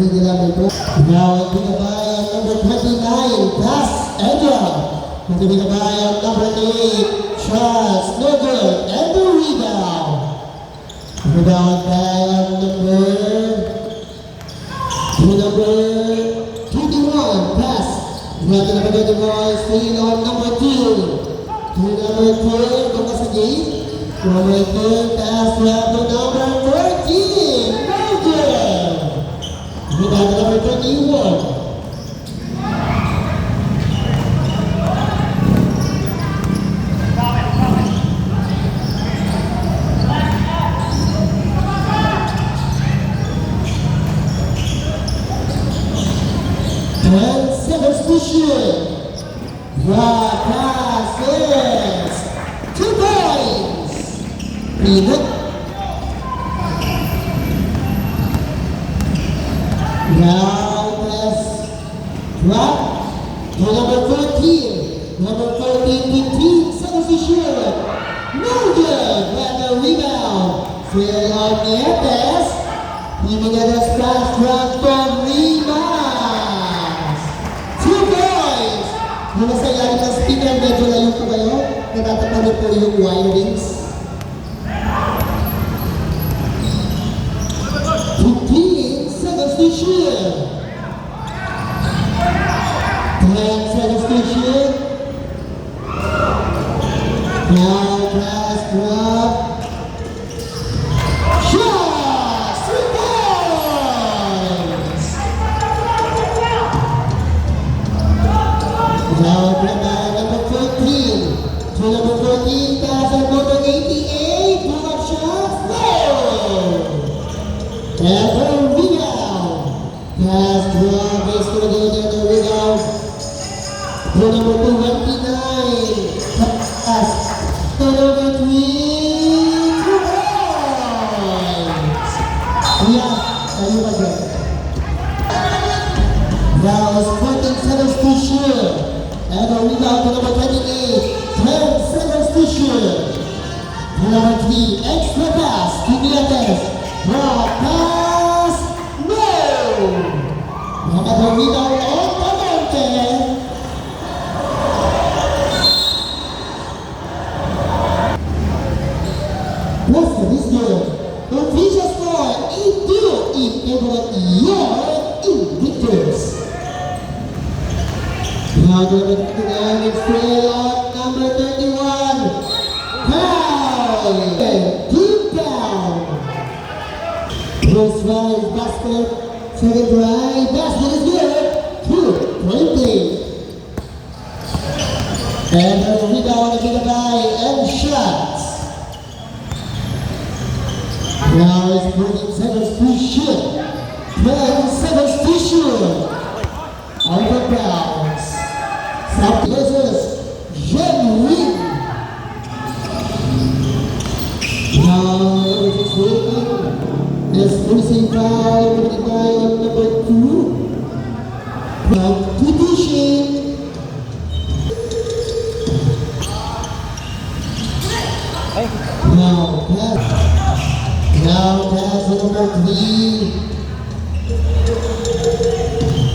Now binabayan number 29, pass Edward. Binabayan number 8, Charles Noble, and the rebound. Binabayan number 21, pass. Number 21, still on number 2. Number 2, kung nasa gate. Number 2, pass to number 14, Noble. Rebound number 21. The pass is 2 points. Peanut. Now pass drop to number 14. Number 14, 15 seconds to shoot. No good. Got the rebound. Still on the air pass. Giving it a splash drop from Rimas. 2 points. Yung nasa ilalim ng speaker, medyo layo po kayo. Natatapan niyo po yung wirings. 15 seconds to shoot. 10 seconds to shoot. Now pass drop. Shot! 3 points! Now number 14. To number 14, pass on number 88. Pull-up shot. No! And the rebound. Pass drop is going to go there. The rebound. To number 29. Pass. To number 3. 2 points. Yeah, kayo ba dyan? Now it's 14 seconds to shoot. And the rebound to number 28. 10 seconds to shoot. To number 3. Extra pass. Kumilates. Draw pass. No! And the rebound on Tamonte. Preston is good. The official score 8-2 in favor of your Invictus. Now number 59 is still on number 31. Foul! Deep down. Close rise basket. Second drive. Basket is good. 2-20. And the rebound is by and shots. Now it's 14 seconds to shoot. 12 seconds to shoot. Out of bounds. South versus Jenwin. Now it's waiting. There's forcing foul by number 2. Now Tutushin. Now pass to number 3.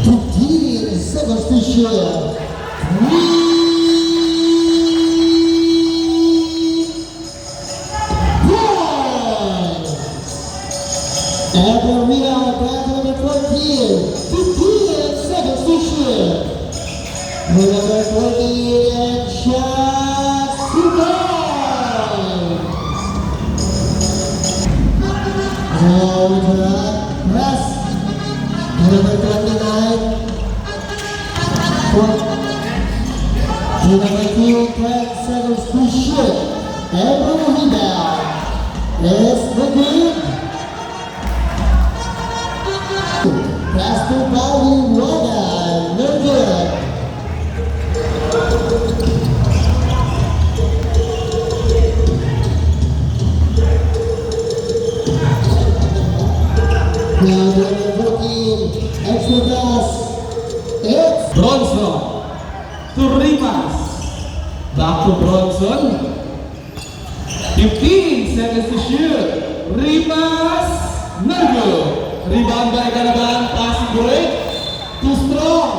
15 seconds to shoot. 3 points. And the rebound pass to number 14. 15 seconds to shoot. Number 14 and shots. 2 points. Now press. Number 29. Number 2, 10 seconds to shoot. And the rebound is good. Pass to Bobby Wada. No good. Now number 14, extra pass. It's Bronson to Rimas. Back to Bronson. 15 seconds to shoot. Rimas. No good. Rebound by Galaban. Pass break. Too strong.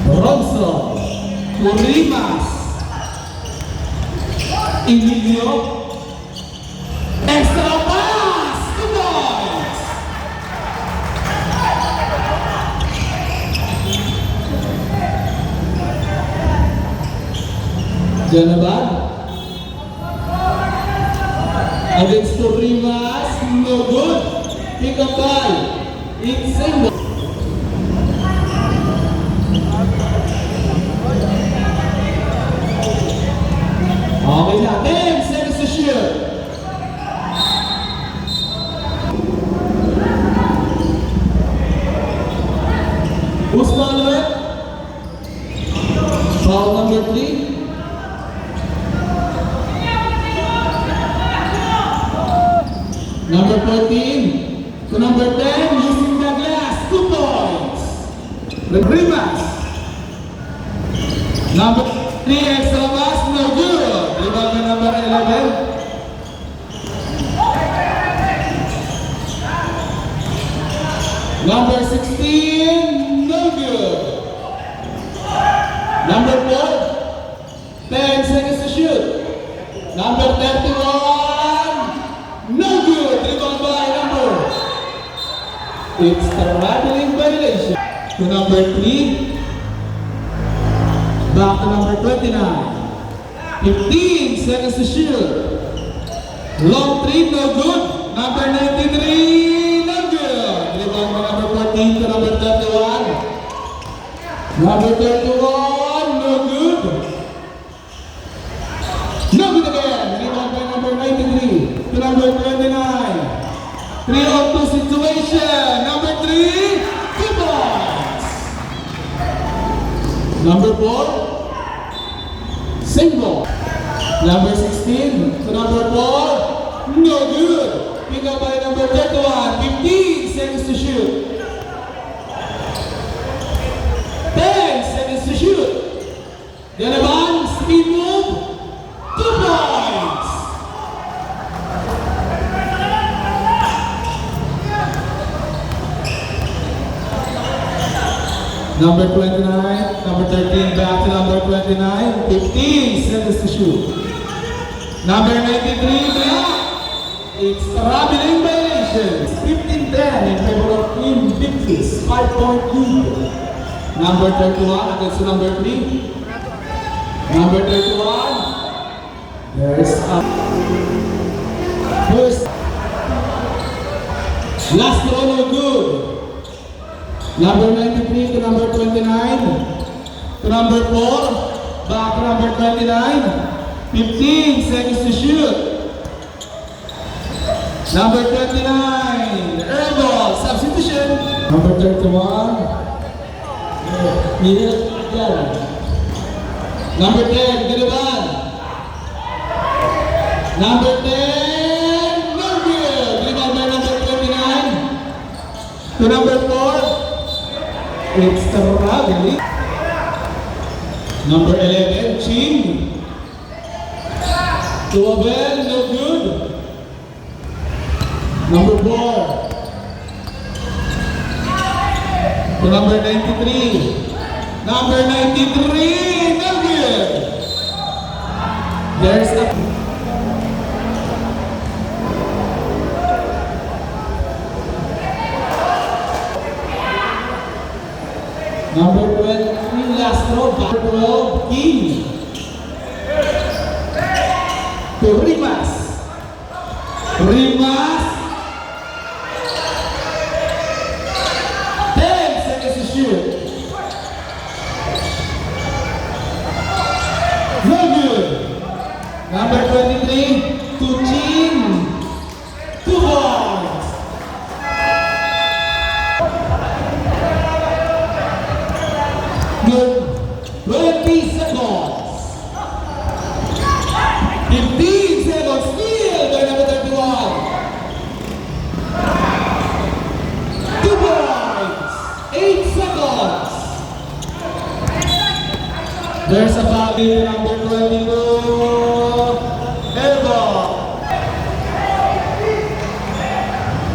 Bronson. Rimas. Emilio. Extra pass. 2 points. Janaban. Against Rimas. No good. Pick up by Itzingo. Okay na. 10 seconds to shoot. Who's foul it? Foul number 3. Number 14 to number 10, using the glass, 2 points. Rimas. Number 3, extra pass, no good. Rebound by number 11. Number 16, no good. Number 4, 10 seconds to shoot. Number 31, no good. Rebound by number. It's traveling violation. To number 3. Back to number 29. 15 seconds to shoot. Long 3, no good. Number 93, no good. Rebound by number 14 to number 31. Number 31, no good. No good again. Rebound by number 93 to number 29. 3-on-2 situation. Number 3, 2 points. Number 4, same ball. Number 16 to number 4, no good. Pick up by number 31, 15 seconds to shoot. 10 seconds to shoot. Janaban, speed move, 2 points. Number 29, number 13, back to number 29, 15 seconds to shoot. Number 93, block. It's traveling violation. 15-10 in favor of Team Victories, 5-point lead. Number 31 against number 3. Number 31, there's a first. Last throw, no good. Number 93 to number 29. To number 4. Back to number 29. 15 seconds to shoot. Number 29. Airball. Substitution. Number 31. Number 10. Ginaban. Number 10. No good. Rebound by number 29. To number 4. It's traveling. Number 11, Chin. To Abel, no good. Number 4. To number 93. Number 93, no good. There's a... Number 23, last throw, back 12, King. To Rimas. Rimas. 10 seconds to shoot. No good. Number 23, to Chin. 2 points. Good. 20 seconds. 15 seconds. Steal by number 31. 2 points. 8 seconds. There's a foul in number 22.